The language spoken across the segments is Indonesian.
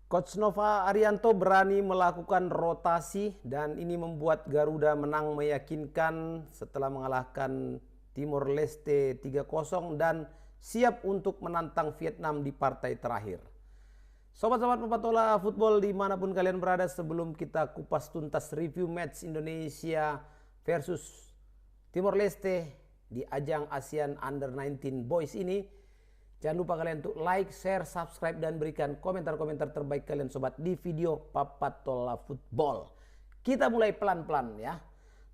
Coach Nova Arianto berani melakukan rotasi dan ini membuat Garuda menang meyakinkan setelah mengalahkan Timor Leste 3-0 dan siap untuk menantang Vietnam di partai terakhir. Sobat-sobat pepatola football dimanapun kalian berada, sebelum kita kupas tuntas review match Indonesia versus Timor Leste di ajang ASEAN Under 19 Boys ini, jangan lupa kalian untuk like, share, subscribe, dan berikan komentar-komentar terbaik kalian sobat di video Papatola Football. Kita mulai pelan-pelan ya.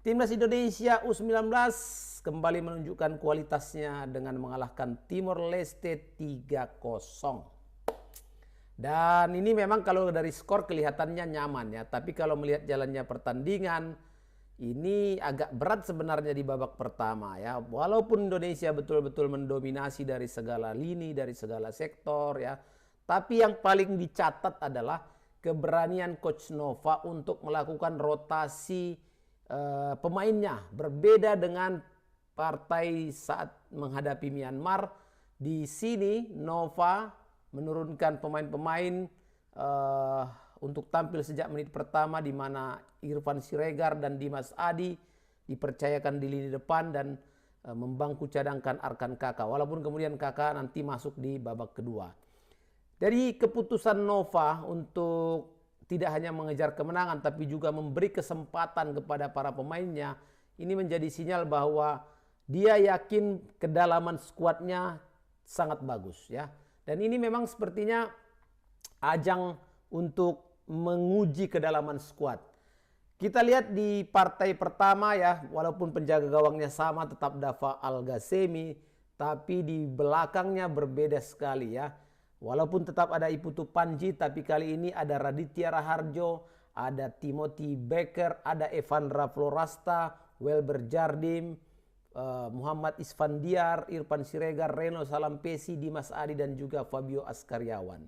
Timnas Indonesia U19 kembali menunjukkan kualitasnya dengan mengalahkan Timor Leste 3-0. Dan ini memang kalau dari skor kelihatannya nyaman ya. Tapi kalau melihat jalannya pertandingan, ini agak berat sebenarnya di babak pertama ya. Walaupun Indonesia betul-betul mendominasi dari segala lini, dari segala sektor ya. Tapi yang paling dicatat adalah keberanian Coach Nova untuk melakukan rotasi pemainnya. Berbeda dengan partai saat menghadapi Myanmar. Di sini Nova menurunkan pemain-pemain untuk tampil sejak menit pertama, di mana Irfan Siregar dan Dimas Adi dipercayakan di lini depan dan membangku cadangkan Arkan Kaka. Walaupun kemudian Kaka nanti masuk di babak kedua. Dari keputusan Nova untuk tidak hanya mengejar kemenangan tapi juga memberi kesempatan kepada para pemainnya, ini menjadi sinyal bahwa dia yakin kedalaman skuadnya sangat bagus ya. Dan ini memang sepertinya ajang untuk menguji kedalaman skuad. Kita lihat di partai pertama ya, walaupun penjaga gawangnya sama tetap Dava Al-Ghassemi, tapi di belakangnya berbeda sekali ya. Walaupun tetap ada Iputu Panji, tapi kali ini ada Raditya Raharjo, ada Timothy Becker, ada Evandra Florasta, Welber Jardim, Muhammad Isfandiar, Irfan Siregar, Reno Salampesi, Dimas Adi, dan juga Fabio Askaryawan.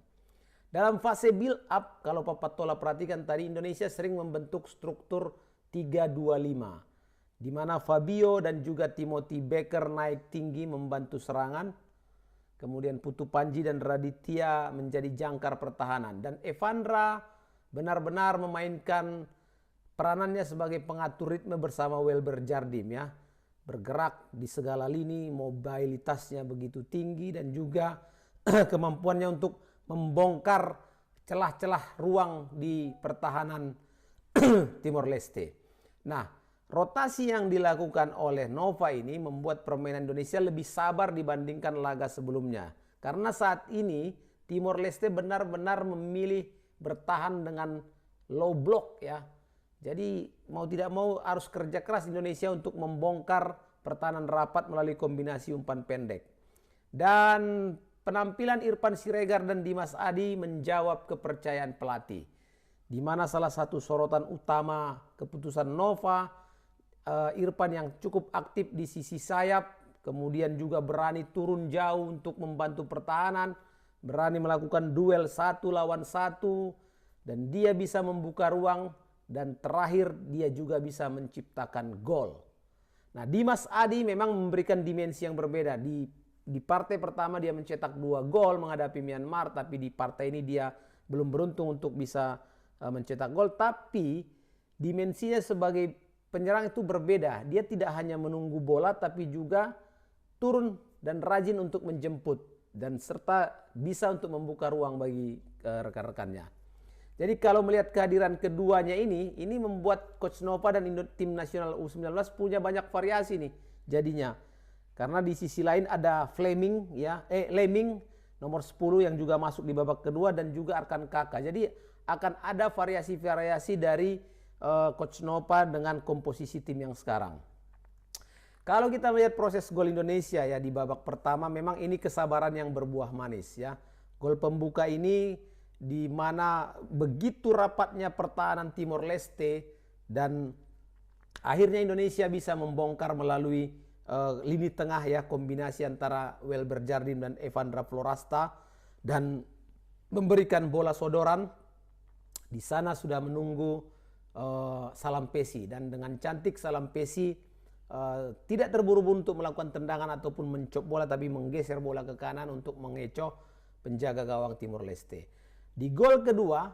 Dalam fase build up, kalau Papatola perhatikan tadi, Indonesia sering membentuk struktur 3-2-5. Di mana Fabio dan juga Timothy Becker naik tinggi membantu serangan. Kemudian Putu Panji dan Raditya menjadi jangkar pertahanan. Dan Evandra benar-benar memainkan peranannya sebagai pengatur ritme bersama Welber Jardim ya. Bergerak di segala lini, mobilitasnya begitu tinggi dan juga kemampuannya untuk membongkar celah-celah ruang di pertahanan Timor Leste. Nah, rotasi yang dilakukan oleh Nova ini membuat permainan Indonesia lebih sabar dibandingkan laga sebelumnya. Karena saat ini Timor Leste benar-benar memilih bertahan dengan low block ya. Jadi mau tidak mau harus kerja keras Indonesia untuk membongkar pertahanan rapat melalui kombinasi umpan pendek. Dan penampilan Irfan Siregar dan Dimas Adi menjawab kepercayaan pelatih. Di mana salah satu sorotan utama keputusan Nova, Irfan yang cukup aktif di sisi sayap, kemudian juga berani turun jauh untuk membantu pertahanan, berani melakukan duel 1 lawan 1, dan dia bisa membuka ruang. Dan terakhir dia juga bisa menciptakan gol. Nah, Dimas Adi memang memberikan dimensi yang berbeda. Di partai pertama dia mencetak 2 gol menghadapi Myanmar. Tapi di partai ini dia belum beruntung untuk bisa mencetak gol. Tapi dimensinya sebagai penyerang itu berbeda. Dia tidak hanya menunggu bola tapi juga turun dan rajin untuk menjemput. Dan serta bisa untuk membuka ruang bagi rekan-rekannya. Jadi kalau melihat kehadiran keduanya ini membuat Coach Nova dan tim nasional U19 punya banyak variasi nih jadinya. Karena di sisi lain ada Fleming ya, Lemming nomor 10 yang juga masuk di babak kedua dan juga Arkan Kaka. Jadi akan ada variasi-variasi dari Coach Nova dengan komposisi tim yang sekarang. Kalau kita melihat proses gol Indonesia ya di babak pertama, memang ini kesabaran yang berbuah manis ya. Gol pembuka ini di mana begitu rapatnya pertahanan Timor Leste dan akhirnya Indonesia bisa membongkar melalui lini tengah ya, kombinasi antara Welber Jardim dan Evandra Florasta dan memberikan bola sodoran. Di sana sudah menunggu Salampesi dan dengan cantik Salampesi tidak terburu-buru untuk melakukan tendangan ataupun mencop bola, tapi menggeser bola ke kanan untuk mengecoh penjaga gawang Timor Leste. Di gol kedua,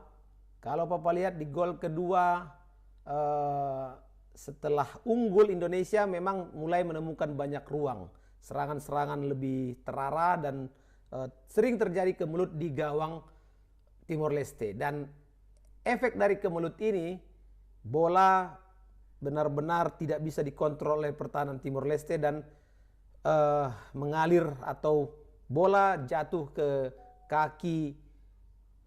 kalau Papa lihat di gol kedua setelah unggul Indonesia memang mulai menemukan banyak ruang. Serangan-serangan lebih terarah dan sering terjadi kemelut di gawang Timor Leste. Dan efek dari kemelut ini, bola benar-benar tidak bisa dikontrol oleh pertahanan Timor Leste dan mengalir atau bola jatuh ke kaki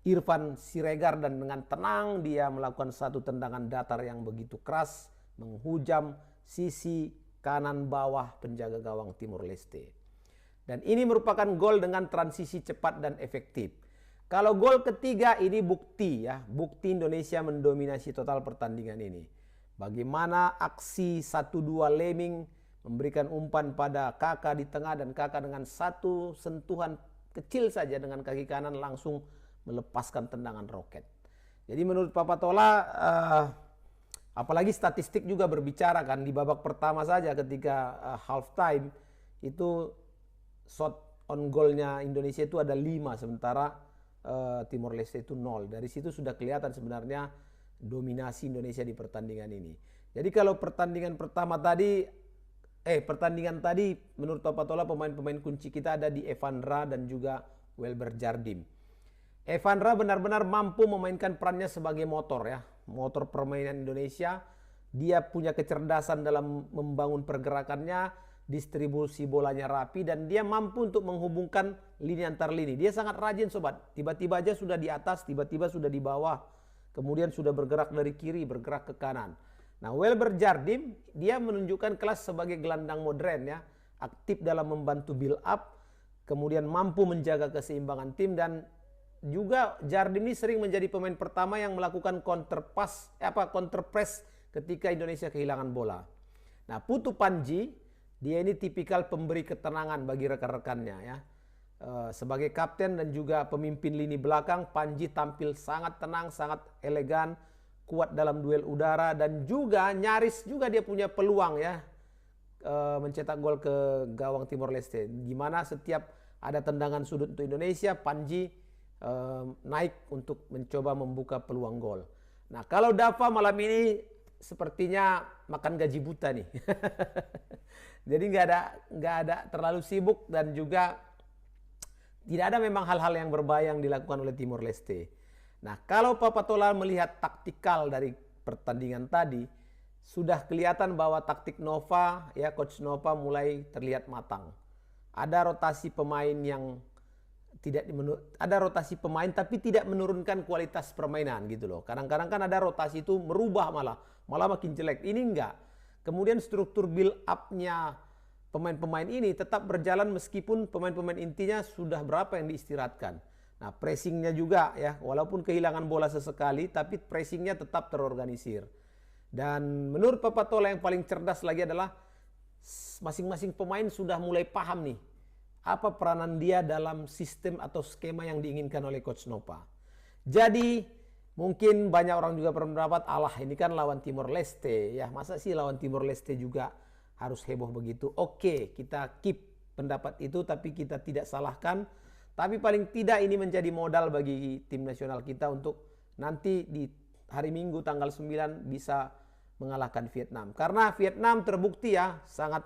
Irfan Siregar dan dengan tenang dia melakukan satu tendangan datar yang begitu keras menghujam sisi kanan bawah penjaga gawang Timor Leste. Dan ini merupakan gol dengan transisi cepat dan efektif. Kalau gol ketiga ini bukti ya, bukti Indonesia mendominasi total pertandingan ini. Bagaimana aksi 1-2 Leming memberikan umpan pada Kakak di tengah dan Kakak dengan satu sentuhan kecil saja dengan kaki kanan langsung melepaskan tendangan roket. Jadi menurut Papa Tola, apalagi statistik juga berbicara kan, di babak pertama saja ketika half time itu shot on goalnya Indonesia itu ada 5 sementara Timor Leste itu 0. Dari situ sudah kelihatan sebenarnya dominasi Indonesia di pertandingan ini. Jadi kalau pertandingan tadi menurut Papa Tola pemain-pemain kunci kita ada di Evandra dan juga Welber Jardim. Evandra benar-benar mampu memainkan perannya sebagai motor ya, motor permainan Indonesia. Dia punya kecerdasan dalam membangun pergerakannya, distribusi bolanya rapi dan dia mampu untuk menghubungkan lini antar lini. Dia sangat rajin sobat, tiba-tiba aja sudah di atas, tiba-tiba sudah di bawah, kemudian sudah bergerak dari kiri, bergerak ke kanan. Nah, Welber Jardim dia menunjukkan kelas sebagai gelandang modern ya, aktif dalam membantu build up, kemudian mampu menjaga keseimbangan tim dan juga Jardim ini sering menjadi pemain pertama yang melakukan counter press ketika Indonesia kehilangan bola. Nah, Putu Panji dia ini tipikal pemberi ketenangan bagi rekan-rekannya ya. Sebagai kapten dan juga pemimpin lini belakang, Panji tampil sangat tenang, sangat elegan, kuat dalam duel udara dan juga nyaris juga dia punya peluang ya mencetak gol ke gawang Timor Leste. Gimana setiap ada tendangan sudut untuk Indonesia, Panji naik untuk mencoba membuka peluang gol. Nah, kalau Dava malam ini sepertinya makan gaji buta nih. Jadi nggak ada terlalu sibuk dan juga tidak ada memang hal-hal yang berbahaya yang dilakukan oleh Timor Leste. Nah, kalau Papa Tola melihat taktikal dari pertandingan tadi, sudah kelihatan bahwa taktik Nova ya, Coach Nova mulai terlihat matang. Ada rotasi pemain yang tapi tidak menurunkan kualitas permainan gitu loh. Kadang-kadang kan ada rotasi itu merubah malah makin jelek. Ini enggak. Kemudian struktur build up-nya pemain-pemain ini tetap berjalan meskipun pemain-pemain intinya sudah berapa yang diistirahatkan. Nah, pressingnya juga ya, walaupun kehilangan bola sesekali tapi pressingnya tetap terorganisir. Dan menurut Papa Tola yang paling cerdas lagi adalah masing-masing pemain sudah mulai paham nih apa peranan dia dalam sistem atau skema yang diinginkan oleh Coach Nova. Jadi mungkin banyak orang juga berpendapat, alah ini kan lawan Timor Leste ya, masa sih lawan Timor Leste juga harus heboh begitu. Oke, kita keep pendapat itu tapi kita tidak salahkan. Tapi paling tidak ini menjadi modal bagi tim nasional kita untuk nanti di hari Minggu tanggal 9 bisa mengalahkan Vietnam. Karena Vietnam terbukti ya sangat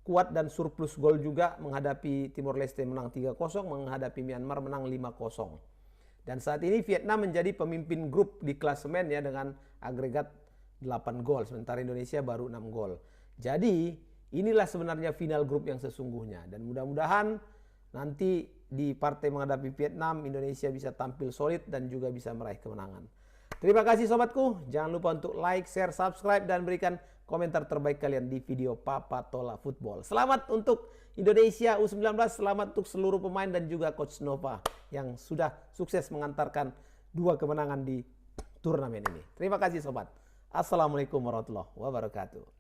kuat dan surplus gol juga menghadapi Timor Leste menang 3-0, menghadapi Myanmar menang 5-0. Dan saat ini Vietnam menjadi pemimpin grup di klasemen ya dengan agregat 8 gol, sementara Indonesia baru 6 gol. Jadi inilah sebenarnya final grup yang sesungguhnya dan mudah-mudahan nanti di partai menghadapi Vietnam Indonesia bisa tampil solid dan juga bisa meraih kemenangan. Terima kasih sobatku, jangan lupa untuk like, share, subscribe dan berikan komentar terbaik kalian di video Papa Tola Football. Selamat untuk Indonesia U19, selamat untuk seluruh pemain dan juga Coach Nova yang sudah sukses mengantarkan 2 kemenangan di turnamen ini. Terima kasih sobat. Assalamualaikum warahmatullahi wabarakatuh.